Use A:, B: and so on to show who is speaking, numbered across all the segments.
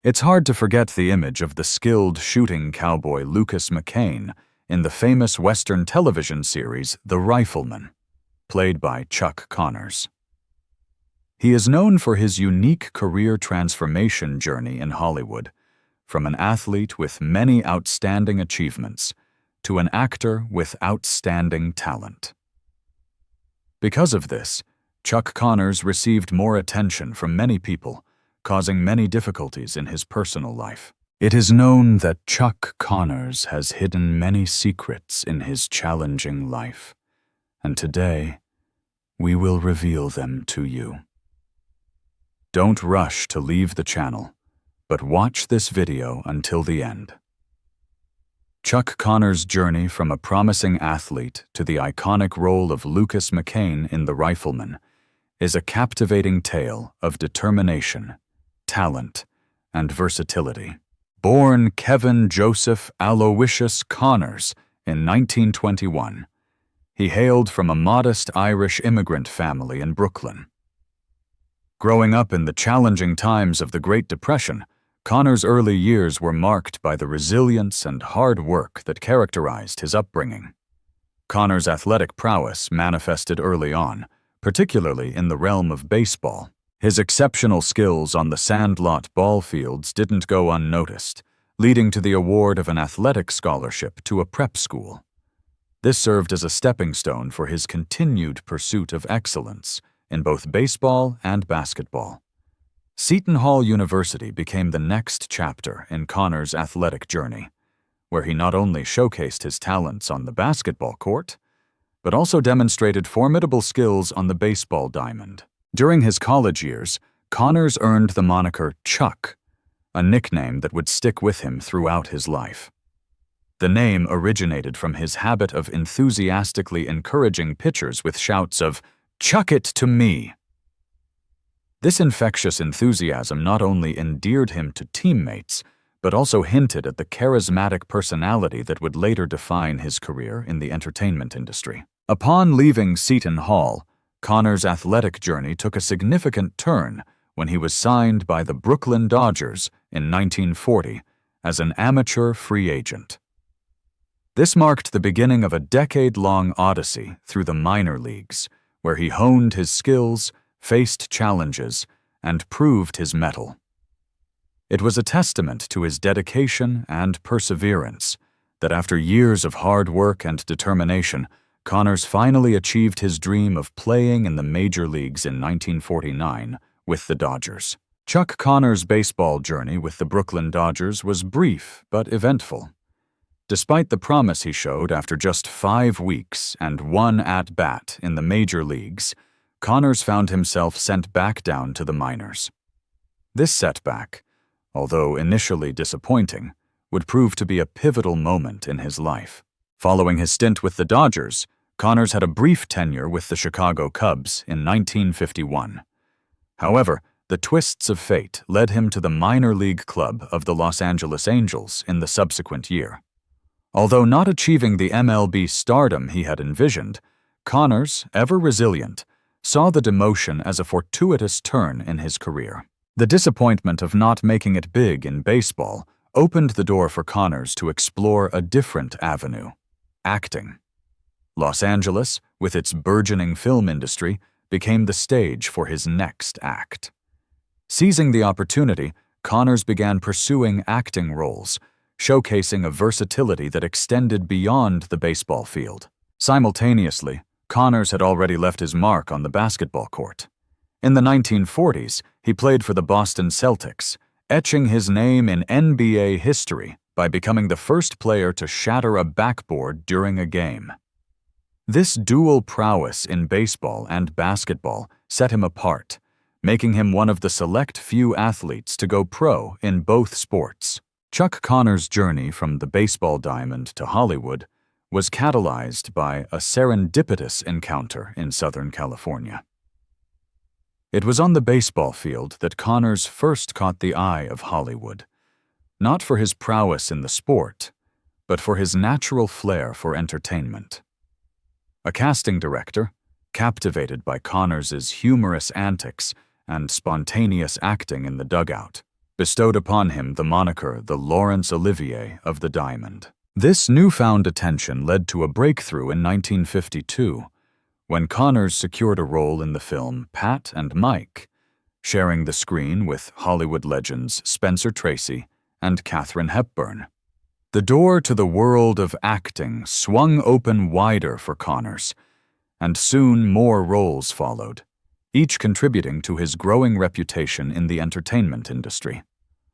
A: It's hard to forget the image of the skilled shooting cowboy Lucas McCain in the famous Western television series The Rifleman, played by Chuck Connors. He is known for his unique career transformation journey in Hollywood, from an athlete with many outstanding achievements to an actor with outstanding talent. Because of this, Chuck Connors received more attention from many people, causing many difficulties in his personal life. It is known that Chuck Connors has hidden many secrets in his challenging life, and today we will reveal them to you. Don't rush to leave the channel, but watch this video until the end. Chuck Connors' journey from a promising athlete to the iconic role of Lucas McCain in The Rifleman is a captivating tale of determination, talent, and versatility. Born Kevin Joseph Aloysius Connors in 1921, he hailed from a modest Irish immigrant family in Brooklyn. Growing up in the challenging times of the Great Depression, Connors' early years were marked by the resilience and hard work that characterized his upbringing. Connors' athletic prowess manifested early on, particularly in the realm of baseball. His exceptional skills on the sandlot ball fields didn't go unnoticed, leading to the award of an athletic scholarship to a prep school. This served as a stepping stone for his continued pursuit of excellence in both baseball and basketball. Seton Hall University became the next chapter in Connors' athletic journey, where he not only showcased his talents on the basketball court, but also demonstrated formidable skills on the baseball diamond. During his college years, Connors earned the moniker Chuck, a nickname that would stick with him throughout his life. The name originated from his habit of enthusiastically encouraging pitchers with shouts of, "Chuck it to me!" This infectious enthusiasm not only endeared him to teammates, but also hinted at the charismatic personality that would later define his career in the entertainment industry. Upon leaving Seton Hall, Connors' athletic journey took a significant turn when he was signed by the Brooklyn Dodgers in 1940 as an amateur free agent. This marked the beginning of a decade-long odyssey through the minor leagues, where he honed his skills, faced challenges, and proved his mettle. It was a testament to his dedication and perseverance that after years of hard work and determination, Connors finally achieved his dream of playing in the major leagues in 1949 with the Dodgers. Chuck Connors' baseball journey with the Brooklyn Dodgers was brief but eventful. Despite the promise he showed after just 5 weeks and 1 at-bat in the major leagues, Connors found himself sent back down to the minors. This setback, although initially disappointing, would prove to be a pivotal moment in his life. Following his stint with the Dodgers, Connors had a brief tenure with the Chicago Cubs in 1951. However, the twists of fate led him to the minor league club of the Los Angeles Angels in the subsequent year. Although not achieving the MLB stardom he had envisioned, Connors, ever resilient, saw the demotion as a fortuitous turn in his career. The disappointment of not making it big in baseball opened the door for Connors to explore a different avenue: acting. Los Angeles, with its burgeoning film industry, became the stage for his next act. Seizing the opportunity, Connors began pursuing acting roles, showcasing a versatility that extended beyond the baseball field. Simultaneously, Connors had already left his mark on the basketball court. In the 1940s, he played for the Boston Celtics, etching his name in NBA history by becoming the first player to shatter a backboard during a game. This dual prowess in baseball and basketball set him apart, making him one of the select few athletes to go pro in both sports. Chuck Connors' journey from the baseball diamond to Hollywood was catalyzed by a serendipitous encounter in Southern California. It was on the baseball field that Connors first caught the eye of Hollywood, not for his prowess in the sport, but for his natural flair for entertainment. A casting director, captivated by Connors' humorous antics and spontaneous acting in the dugout, bestowed upon him the moniker the Laurence Olivier of the Diamond. This newfound attention led to a breakthrough in 1952, when Connors secured a role in the film Pat and Mike, sharing the screen with Hollywood legends Spencer Tracy and Katharine Hepburn. The door to the world of acting swung open wider for Connors, and soon more roles followed, each contributing to his growing reputation in the entertainment industry.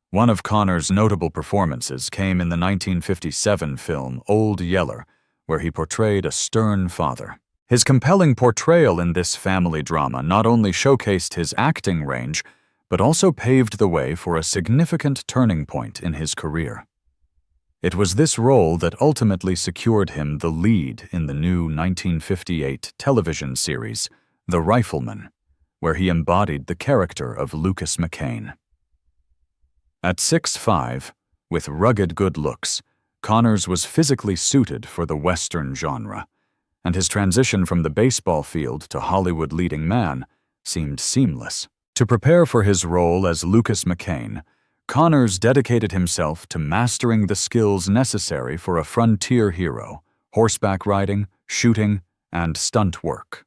A: One of Connors' notable performances came in the 1957 film Old Yeller, where he portrayed a stern father. His compelling portrayal in this family drama not only showcased his acting range, but also paved the way for a significant turning point in his career. It was this role that ultimately secured him the lead in the new 1958 television series, The Rifleman, where he embodied the character of Lucas McCain. At 6'5", with rugged good looks, Connors was physically suited for the Western genre, and his transition from the baseball field to Hollywood leading man seemed seamless. To prepare for his role as Lucas McCain, Connors dedicated himself to mastering the skills necessary for a frontier hero: horseback riding, shooting, and stunt work.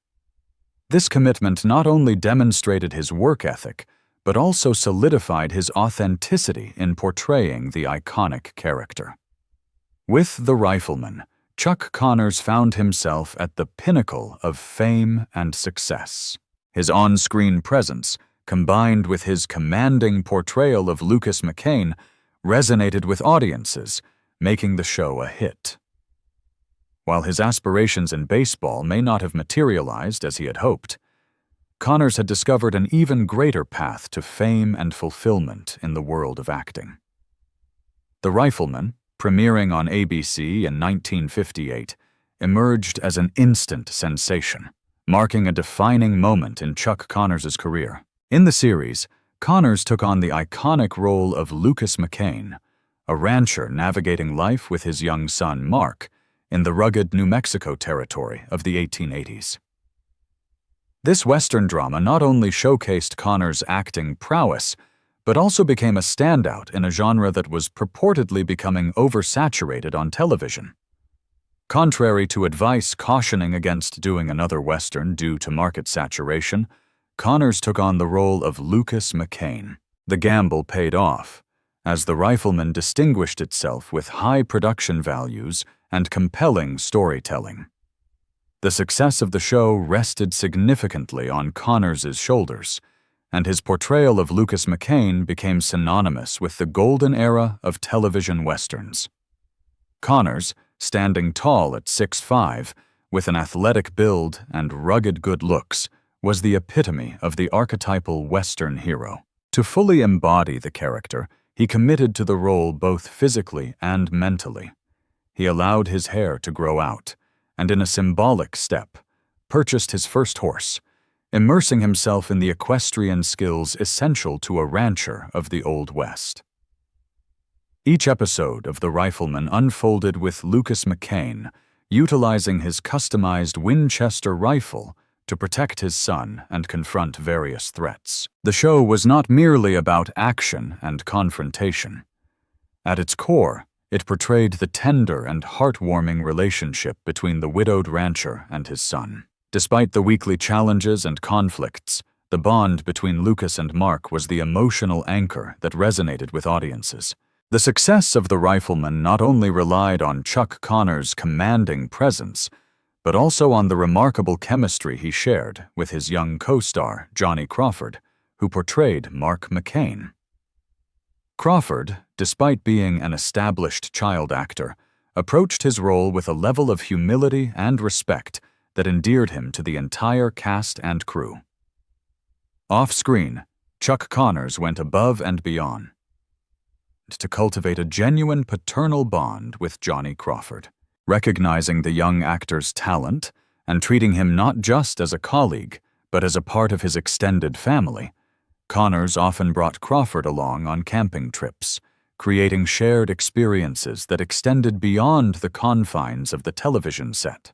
A: This commitment not only demonstrated his work ethic, but also solidified his authenticity in portraying the iconic character. With The Rifleman, Chuck Connors found himself at the pinnacle of fame and success. His on-screen presence, combined with his commanding portrayal of Lucas McCain, resonated with audiences, making the show a hit. While his aspirations in baseball may not have materialized as he had hoped, Connors had discovered an even greater path to fame and fulfillment in the world of acting. The Rifleman, premiering on ABC in 1958, emerged as an instant sensation, marking a defining moment in Chuck Connors' career. In the series, Connors took on the iconic role of Lucas McCain, a rancher navigating life with his young son, Mark, in the rugged New Mexico territory of the 1880s. This Western drama not only showcased Connors' acting prowess, but also became a standout in a genre that was purportedly becoming oversaturated on television. Contrary to advice cautioning against doing another Western due to market saturation, Connors took on the role of Lucas McCain. The gamble paid off, as The Rifleman distinguished itself with high production values and compelling storytelling. The success of the show rested significantly on Connors' shoulders, and his portrayal of Lucas McCain became synonymous with the golden era of television westerns. Connors, standing tall at 6'5", with an athletic build and rugged good looks, was the epitome of the archetypal Western hero. To fully embody the character, he committed to the role both physically and mentally. He allowed his hair to grow out, and in a symbolic step, purchased his first horse, immersing himself in the equestrian skills essential to a rancher of the Old West. Each episode of The Rifleman unfolded with Lucas McCain utilizing his customized Winchester rifle to protect his son and confront various threats. The show was not merely about action and confrontation. At its core, it portrayed the tender and heartwarming relationship between the widowed rancher and his son. Despite the weekly challenges and conflicts, the bond between Lucas and Mark was the emotional anchor that resonated with audiences. The success of The Rifleman not only relied on Chuck Connors' commanding presence, but also on the remarkable chemistry he shared with his young co-star, Johnny Crawford, who portrayed Mark McCain. Crawford, despite being an established child actor, approached his role with a level of humility and respect that endeared him to the entire cast and crew. Off-screen, Chuck Connors went above and beyond to cultivate a genuine paternal bond with Johnny Crawford, recognizing the young actor's talent and treating him not just as a colleague, but as a part of his extended family. Connors often brought Crawford along on camping trips, creating shared experiences that extended beyond the confines of the television set.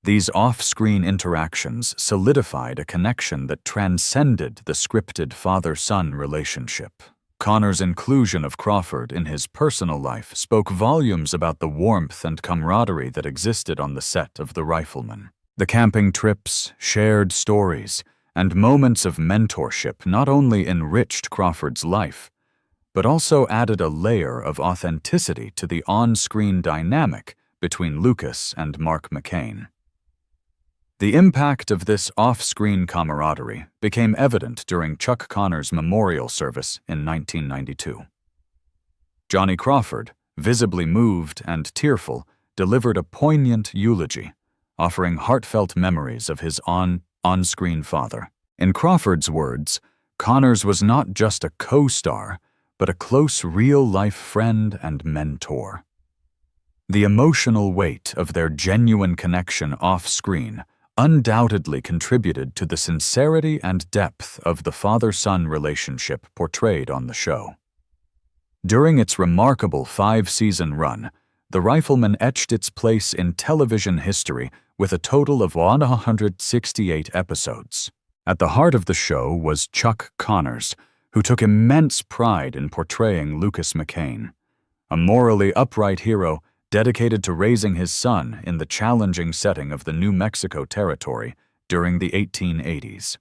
A: These off-screen interactions solidified a connection that transcended the scripted father-son relationship. Connors' inclusion of Crawford in his personal life spoke volumes about the warmth and camaraderie that existed on the set of The Rifleman. The camping trips, shared stories, and moments of mentorship not only enriched Crawford's life, but also added a layer of authenticity to the on-screen dynamic between Lucas and Mark McCain. The impact of this off-screen camaraderie became evident during Chuck Connors' memorial service in 1992. Johnny Crawford, visibly moved and tearful, delivered a poignant eulogy, offering heartfelt memories of his on-screen father. In Crawford's words, Connors was not just a co-star, but a close real-life friend and mentor. The emotional weight of their genuine connection off-screen undoubtedly contributed to the sincerity and depth of the father-son relationship portrayed on the show. During its remarkable 5-season run, The Rifleman etched its place in television history with a total of 168 episodes. At the heart of the show was Chuck Connors, who took immense pride in portraying Lucas McCain, a morally upright hero dedicated to raising his son in the challenging setting of the New Mexico Territory during the 1880s.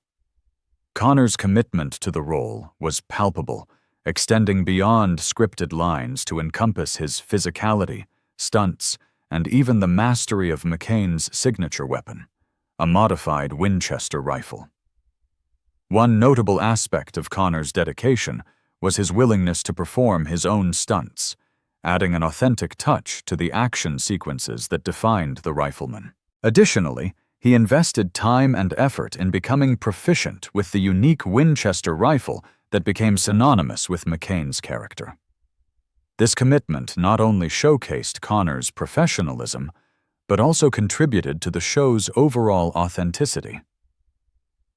A: Connors' commitment to the role was palpable, extending beyond scripted lines to encompass his physicality, stunts, and even the mastery of McCain's signature weapon, a modified Winchester rifle. One notable aspect of Connors' dedication was his willingness to perform his own stunts, adding an authentic touch to the action sequences that defined The Rifleman. Additionally, he invested time and effort in becoming proficient with the unique Winchester rifle that became synonymous with McCain's character. This commitment not only showcased Connors' professionalism, but also contributed to the show's overall authenticity.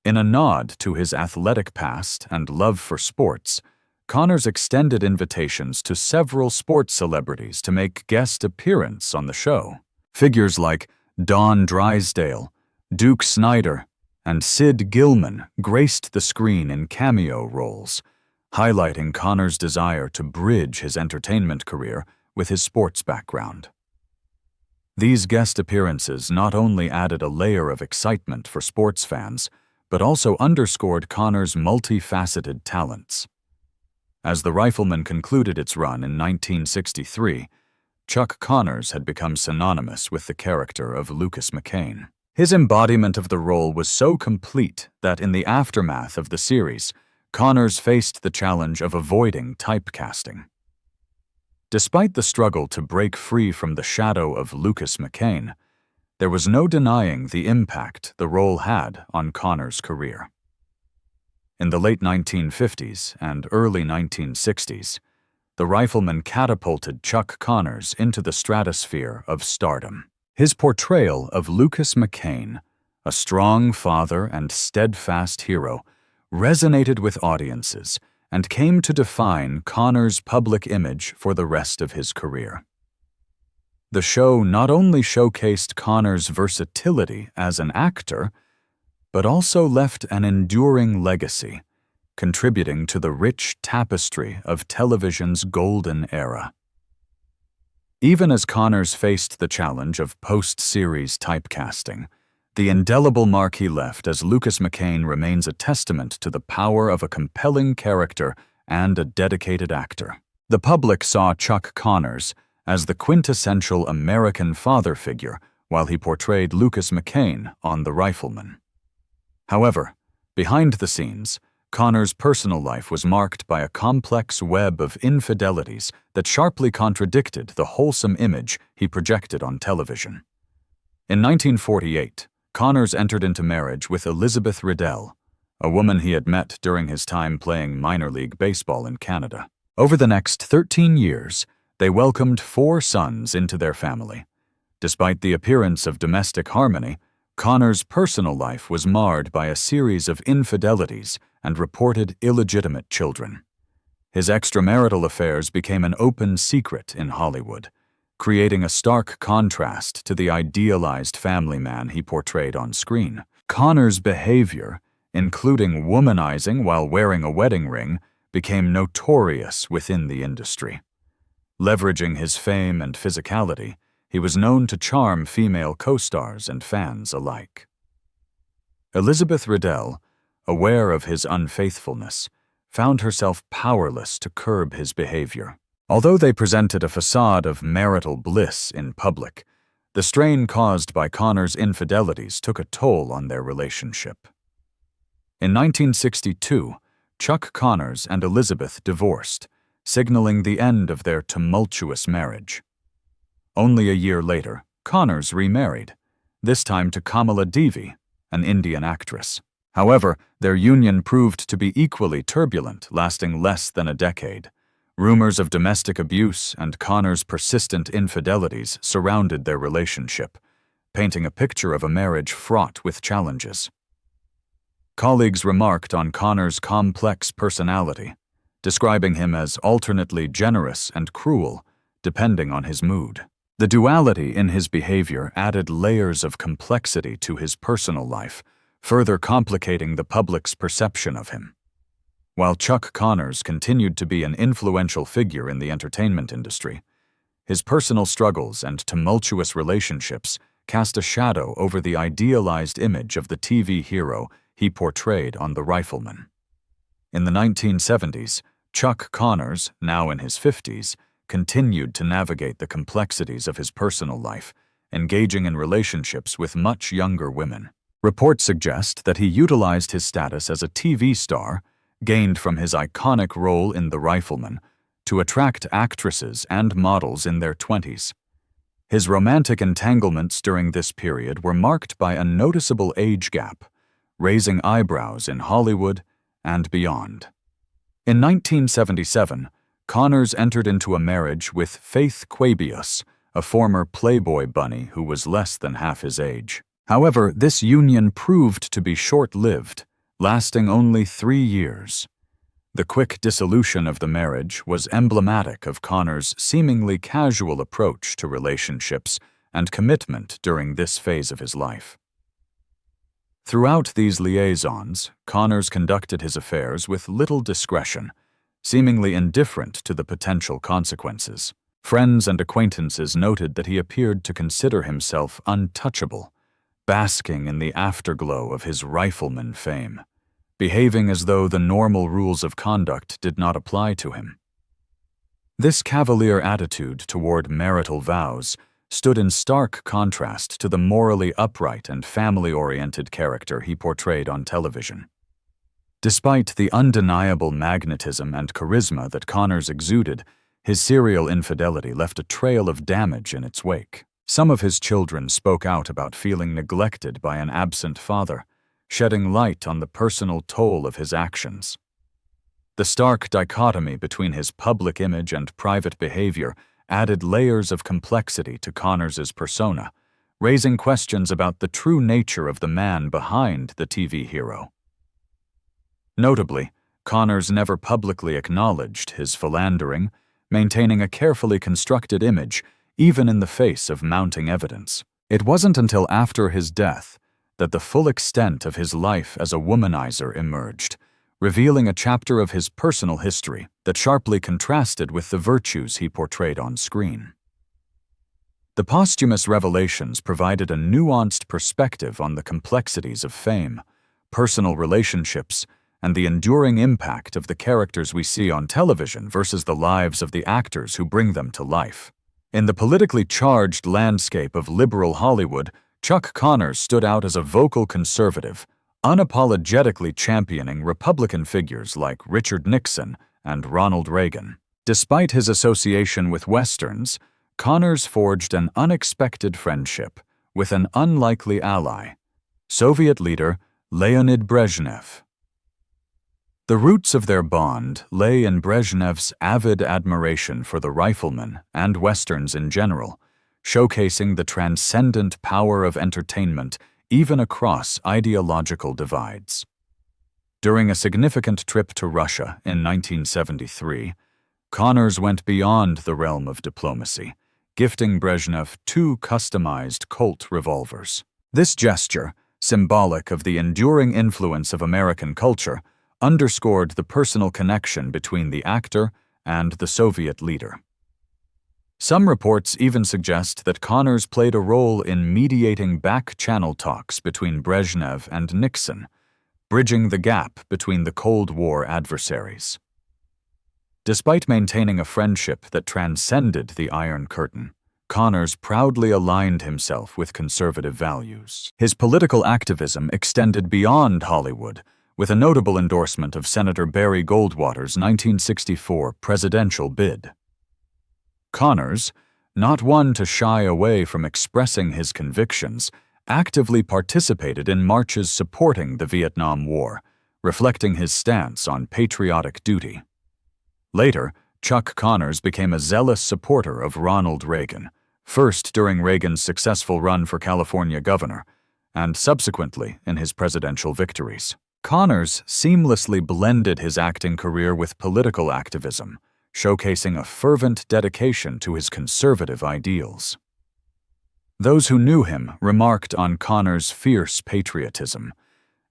A: In a nod to his athletic past and love for sports, Connors extended invitations to several sports celebrities to make guest appearance on the show. Figures like Don Drysdale, Duke Snider, and Sid Gilman graced the screen in cameo roles, highlighting Connors' desire to bridge his entertainment career with his sports background. These guest appearances not only added a layer of excitement for sports fans, but also underscored Connors' multifaceted talents. As The Rifleman concluded its run in 1963, Chuck Connors had become synonymous with the character of Lucas McCain. His embodiment of the role was so complete that in the aftermath of the series, Connors faced the challenge of avoiding typecasting. Despite the struggle to break free from the shadow of Lucas McCain, there was no denying the impact the role had on Connors' career. In the late 1950s and early 1960s, The Rifleman catapulted Chuck Connors into the stratosphere of stardom. His portrayal of Lucas McCain, a strong father and steadfast hero, resonated with audiences and came to define Connors' public image for the rest of his career. The show not only showcased Connors' versatility as an actor, but also left an enduring legacy, contributing to the rich tapestry of television's golden era. Even as Connors faced the challenge of post-series typecasting, the indelible mark he left as Lucas McCain remains a testament to the power of a compelling character and a dedicated actor. The public saw Chuck Connors as the quintessential American father figure while he portrayed Lucas McCain on The Rifleman. However, behind the scenes, Connors' personal life was marked by a complex web of infidelities that sharply contradicted the wholesome image he projected on television. In 1948, Connors entered into marriage with Elizabeth Riddell, a woman he had met during his time playing minor league baseball in Canada. Over the next 13 years, they welcomed 4 sons into their family. Despite the appearance of domestic harmony, Connors' personal life was marred by a series of infidelities and reported illegitimate children. His extramarital affairs became an open secret in Hollywood, creating a stark contrast to the idealized family man he portrayed on screen. Connors' behavior, including womanizing while wearing a wedding ring, became notorious within the industry. Leveraging his fame and physicality, he was known to charm female co-stars and fans alike. Elizabeth Riddell, aware of his unfaithfulness, found herself powerless to curb his behavior. Although they presented a facade of marital bliss in public, the strain caused by Connors' infidelities took a toll on their relationship. In 1962, Chuck Connors and Elizabeth divorced, signaling the end of their tumultuous marriage. Only a year later, Connors remarried, this time to Kamala Devi, an Indian actress. However, their union proved to be equally turbulent, lasting less than a decade. Rumors of domestic abuse and Connors' persistent infidelities surrounded their relationship, painting a picture of a marriage fraught with challenges. Colleagues remarked on Connors' complex personality, describing him as alternately generous and cruel, depending on his mood. The duality in his behavior added layers of complexity to his personal life, further complicating the public's perception of him. While Chuck Connors continued to be an influential figure in the entertainment industry, his personal struggles and tumultuous relationships cast a shadow over the idealized image of the TV hero he portrayed on The Rifleman. In the 1970s, Chuck Connors, now in his 50s, continued to navigate the complexities of his personal life, engaging in relationships with much younger women. Reports suggest that he utilized his status as a TV star, gained from his iconic role in The Rifleman, to attract actresses and models in their 20s. His romantic entanglements during this period were marked by a noticeable age gap, raising eyebrows in Hollywood and beyond. In 1977, Connors entered into a marriage with Faith Quabius, a former Playboy bunny who was less than half his age. However, this union proved to be short-lived, lasting only 3 years. The quick dissolution of the marriage was emblematic of Connors' seemingly casual approach to relationships and commitment during this phase of his life. Throughout these liaisons, Connors conducted his affairs with little discretion, seemingly indifferent to the potential consequences. Friends and acquaintances noted that he appeared to consider himself untouchable, basking in the afterglow of his Rifleman fame, behaving as though the normal rules of conduct did not apply to him. This cavalier attitude toward marital vows stood in stark contrast to the morally upright and family-oriented character he portrayed on television. Despite the undeniable magnetism and charisma that Connors exuded, his serial infidelity left a trail of damage in its wake. Some of his children spoke out about feeling neglected by an absent father, shedding light on the personal toll of his actions. The stark dichotomy between his public image and private behavior added layers of complexity to Connors' persona, raising questions about the true nature of the man behind the TV hero. Notably, Connors never publicly acknowledged his philandering, maintaining a carefully constructed image even in the face of mounting evidence. It wasn't until after his death that the full extent of his life as a womanizer emerged, revealing a chapter of his personal history that sharply contrasted with the virtues he portrayed on screen. The posthumous revelations provided a nuanced perspective on the complexities of fame, personal relationships, and the enduring impact of the characters we see on television versus the lives of the actors who bring them to life. In the politically charged landscape of liberal Hollywood, Chuck Connors stood out as a vocal conservative, unapologetically championing Republican figures like Richard Nixon and Ronald Reagan. Despite his association with Westerns, Connors forged an unexpected friendship with an unlikely ally, Soviet leader Leonid Brezhnev. The roots of their bond lay in Brezhnev's avid admiration for the Rifleman and Westerns in general, showcasing the transcendent power of entertainment even across ideological divides. During a significant trip to Russia in 1973, Connors went beyond the realm of diplomacy, gifting Brezhnev 2 customized Colt revolvers. This gesture, symbolic of the enduring influence of American culture, underscored the personal connection between the actor and the Soviet leader. Some reports even suggest that Connors played a role in mediating back-channel talks between Brezhnev and Nixon, bridging the gap between the Cold War adversaries. Despite maintaining a friendship that transcended the Iron Curtain, Connors proudly aligned himself with conservative values. His political activism extended beyond Hollywood, with a notable endorsement of Senator Barry Goldwater's 1964 presidential bid. Connors, not one to shy away from expressing his convictions, actively participated in marches supporting the Vietnam War, reflecting his stance on patriotic duty. Later, Chuck Connors became a zealous supporter of Ronald Reagan, first during Reagan's successful run for California governor, and subsequently in his presidential victories. Connors seamlessly blended his acting career with political activism, showcasing a fervent dedication to his conservative ideals. Those who knew him remarked on Connors' fierce patriotism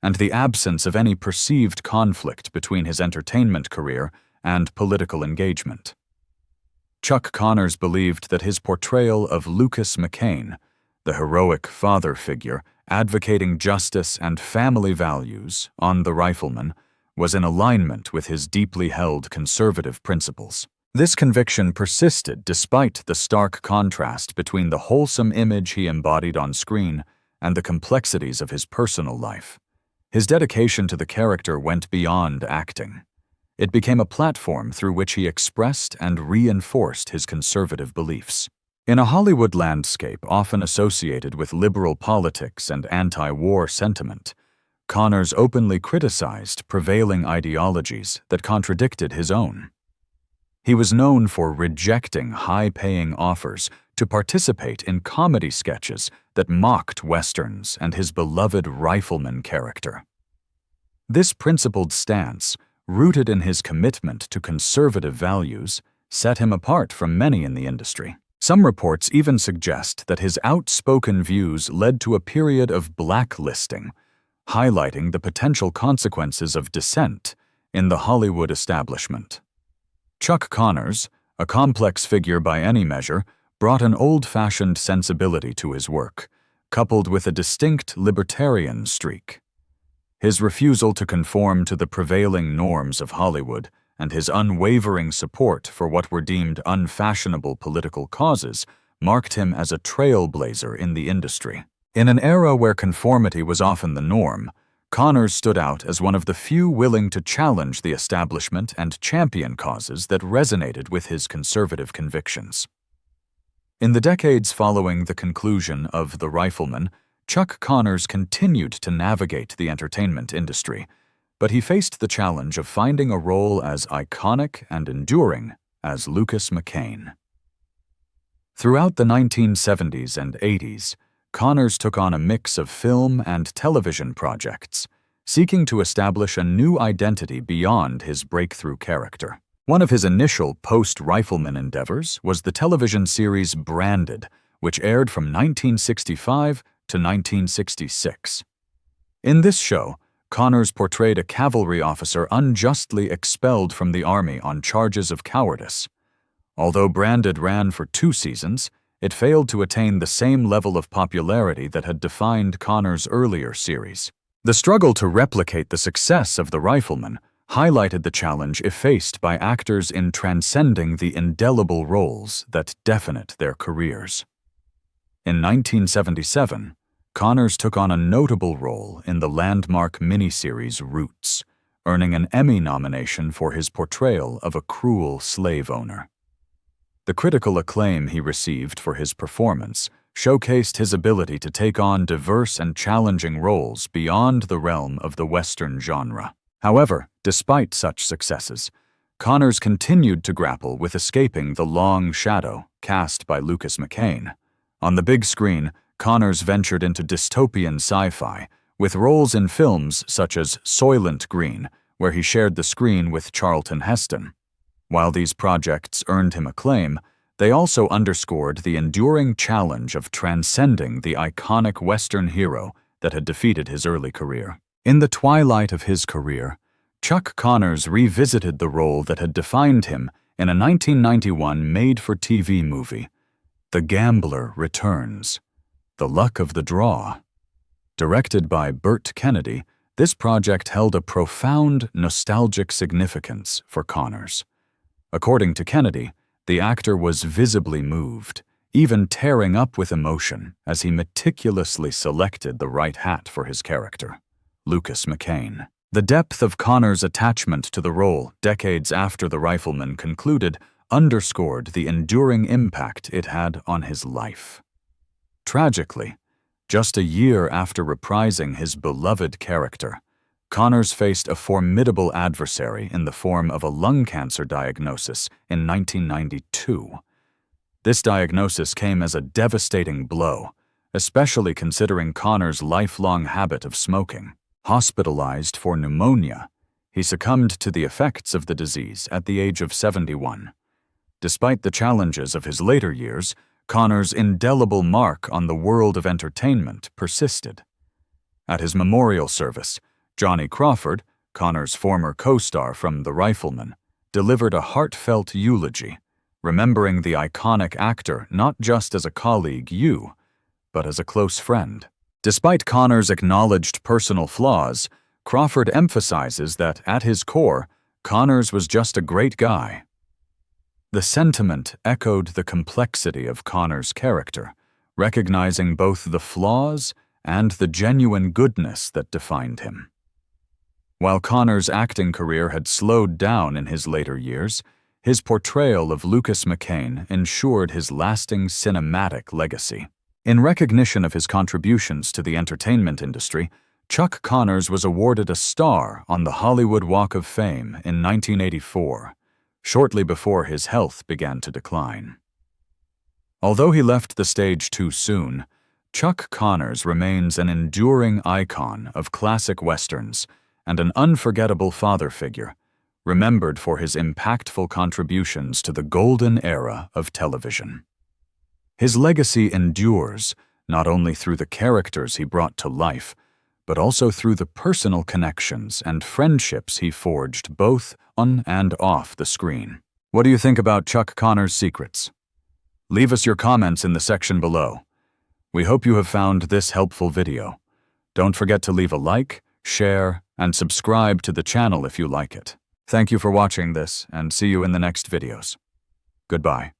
A: and the absence of any perceived conflict between his entertainment career and political engagement. Chuck Connors believed that his portrayal of Lucas McCain, the heroic father figure advocating justice and family values on The Rifleman, was in alignment with his deeply held conservative principles. This conviction persisted despite the stark contrast between the wholesome image he embodied on screen and the complexities of his personal life. His dedication to the character went beyond acting. It became a platform through which he expressed and reinforced his conservative beliefs. In a Hollywood landscape often associated with liberal politics and anti-war sentiment, Connors openly criticized prevailing ideologies that contradicted his own. He was known for rejecting high-paying offers to participate in comedy sketches that mocked Westerns and his beloved Rifleman character. This principled stance, rooted in his commitment to conservative values, set him apart from many in the industry. Some reports even suggest that his outspoken views led to a period of blacklisting, highlighting the potential consequences of dissent in the Hollywood establishment. Chuck Connors, a complex figure by any measure, brought an old-fashioned sensibility to his work, coupled with a distinct libertarian streak. His refusal to conform to the prevailing norms of Hollywood and his unwavering support for what were deemed unfashionable political causes marked him as a trailblazer in the industry. In an era where conformity was often the norm, Connors stood out as one of the few willing to challenge the establishment and champion causes that resonated with his conservative convictions. In the decades following the conclusion of The Rifleman, Chuck Connors continued to navigate the entertainment industry, but he faced the challenge of finding a role as iconic and enduring as Lucas McCain. Throughout the 1970s and 80s, Connors took on a mix of film and television projects, seeking to establish a new identity beyond his breakthrough character. One of his initial post-Rifleman endeavors was the television series Branded, which aired from 1965 to 1966. In this show, Connors portrayed a cavalry officer unjustly expelled from the Army on charges of cowardice. Although Branded ran for 2 seasons, it failed to attain the same level of popularity that had defined Connors' earlier series. The struggle to replicate the success of The Rifleman highlighted the challenge faced by actors in transcending the indelible roles that definite their careers. In 1977, Connors took on a notable role in the landmark miniseries Roots, earning an Emmy nomination for his portrayal of a cruel slave owner. The critical acclaim he received for his performance showcased his ability to take on diverse and challenging roles beyond the realm of the Western genre. However, despite such successes, Connors continued to grapple with escaping the long shadow cast by Lucas McCain. On the big screen, Connors ventured into dystopian sci-fi, with roles in films such as Soylent Green, where he shared the screen with Charlton Heston. While these projects earned him acclaim, they also underscored the enduring challenge of transcending the iconic Western hero that had defeated his early career. In the twilight of his career, Chuck Connors revisited the role that had defined him in a 1991 made-for-TV movie, The Gambler Returns, The Luck of the Draw. Directed by Burt Kennedy, this project held a profound, nostalgic significance for Connors. According to Kennedy, the actor was visibly moved, even tearing up with emotion as he meticulously selected the right hat for his character, Lucas McCain. The depth of Connors' attachment to the role decades after The Rifleman concluded underscored the enduring impact it had on his life. Tragically, just a year after reprising his beloved character, Connors faced a formidable adversary in the form of a lung cancer diagnosis in 1992. This diagnosis came as a devastating blow, especially considering Connors' lifelong habit of smoking. Hospitalized for pneumonia, he succumbed to the effects of the disease at the age of 71. Despite the challenges of his later years, Connors' indelible mark on the world of entertainment persisted. At his memorial service, Johnny Crawford, Connors' former co-star from The Rifleman, delivered a heartfelt eulogy, remembering the iconic actor not just as a colleague, but as a close friend. Despite Connors' acknowledged personal flaws, Crawford emphasizes that, at his core, Connors was just a great guy. The sentiment echoed the complexity of Connors' character, recognizing both the flaws and the genuine goodness that defined him. While Connors' acting career had slowed down in his later years, his portrayal of Lucas McCain ensured his lasting cinematic legacy. In recognition of his contributions to the entertainment industry, Chuck Connors was awarded a star on the Hollywood Walk of Fame in 1984, shortly before his health began to decline. Although he left the stage too soon, Chuck Connors remains an enduring icon of classic westerns and an unforgettable father figure, remembered for his impactful contributions to the golden era of television. His legacy endures not only through the characters he brought to life, but also through the personal connections and friendships he forged both on and off the screen. What do you think about Chuck Connors' secrets? Leave us your comments in the section below. We hope you have found this helpful video. Don't forget to leave a like, share, and subscribe to the channel if you like it. Thank you for watching this, and see you in the next videos. Goodbye.